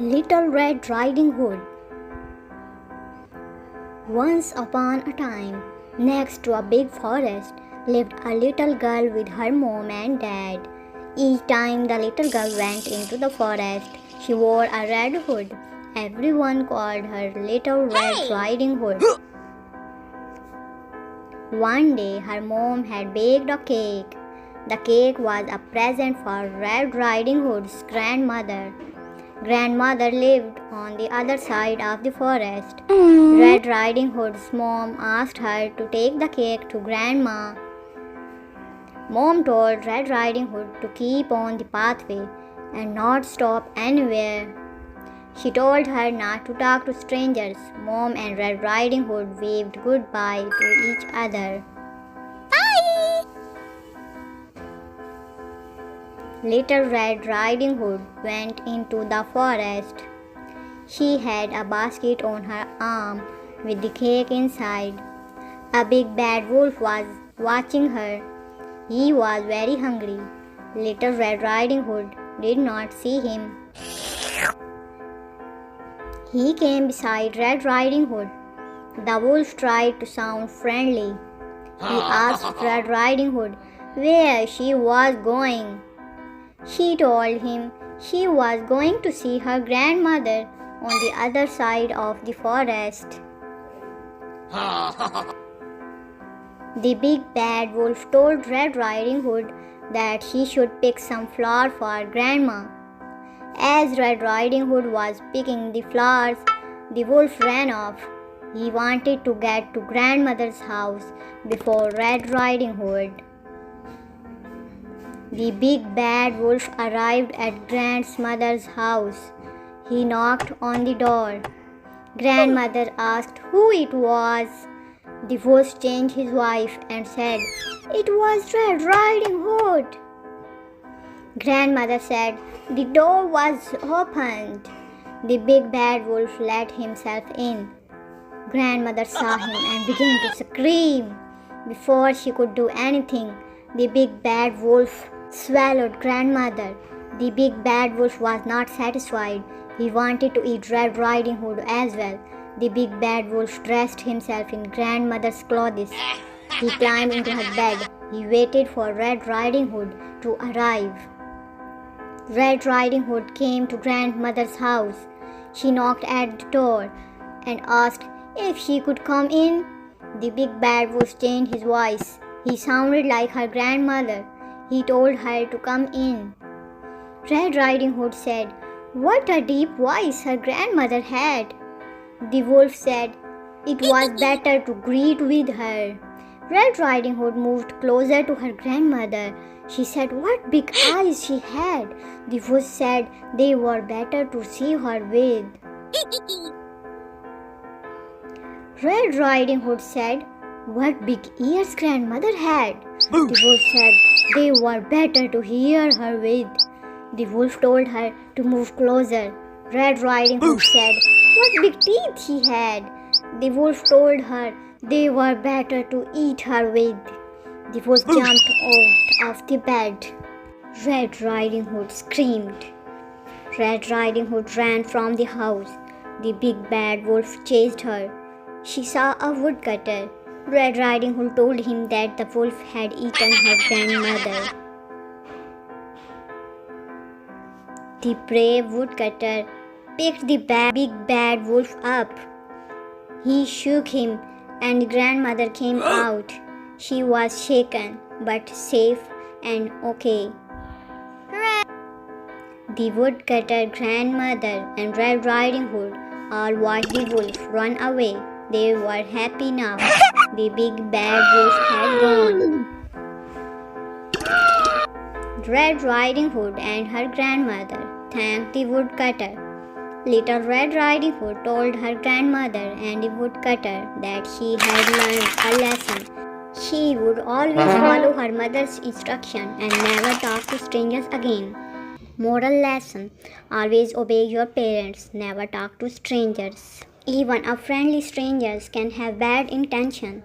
Little Red Riding Hood. Once upon a time, next to a big forest, lived a little girl with her mom and dad. Each time the little girl went into the forest, she wore a red hood. Everyone called her Little Red Riding Hood. One day, her mom had baked a cake. The cake was a present for Red Riding Hood's grandmother. Grandmother lived on the other side of the forest. Red Riding Hood's mom asked her to take the cake to Grandma. Mom told Red Riding Hood to keep on the pathway and not stop anywhere. She told her not to talk to strangers. Mom and Red Riding Hood waved goodbye to each other. Little Red Riding Hood went into the forest. She had a basket on her arm with the cake inside. A big bad wolf was watching her. He was very hungry. Little Red Riding Hood did not see him. He came beside Red Riding Hood. The wolf tried to sound friendly. He asked Red Riding Hood where she was going. She told him she was going to see her grandmother on the other side of the forest. The big bad wolf told Red Riding Hood that she should pick some flower for Grandma. As Red Riding Hood was picking the flowers, the wolf ran off. He wanted to get to Grandmother's house before Red Riding Hood. The big bad wolf arrived at Grandmother's house. He knocked on the door. Grandmother asked who it was. The wolf changed his voice and said, "It was Red Riding Hood." Grandmother said the door was opened. The big bad wolf let himself in. Grandmother saw him and began to scream. Before she could do anything, the big bad wolf swallowed Grandmother. The big bad wolf was not satisfied. He wanted to eat Red Riding Hood as well. The big bad wolf dressed himself in Grandmother's clothes. He climbed into her bed. He waited for Red Riding Hood to arrive. Red Riding Hood came to Grandmother's house. She knocked at the door and asked if she could come in. The big bad wolf changed his voice. He sounded like her grandmother. He told her to come in. Red Riding Hood said, "What a deep voice her grandmother had." The wolf said it was better to greet with her. Red Riding Hood moved closer to her grandmother. She said what big eyes she had. The wolf said they were better to see her with. Red Riding Hood said, "What big ears grandmother had." The wolf said they were better to hear her with. The wolf told her to move closer. Red Riding Hood said what big teeth he had. The wolf told her they were better to eat her with. The wolf jumped out of the bed. Red Riding Hood screamed. Red Riding Hood ran from the house. The big bad wolf chased her. She saw a woodcutter. Red Riding Hood told him that the wolf had eaten her grandmother. The brave woodcutter picked the big bad wolf up. He shook him and grandmother came out. She was shaken but safe and okay. The woodcutter, grandmother and Red Riding Hood all watched the wolf run away. They were happy now. The big bad wolf had gone. Red Riding Hood and her grandmother thanked the woodcutter. Little Red Riding Hood told her grandmother and the woodcutter that she had learned a lesson. She would always follow her mother's instruction and never talk to strangers again. Moral lesson: always obey your parents, never talk to strangers. Even a friendly strangers can have bad intention.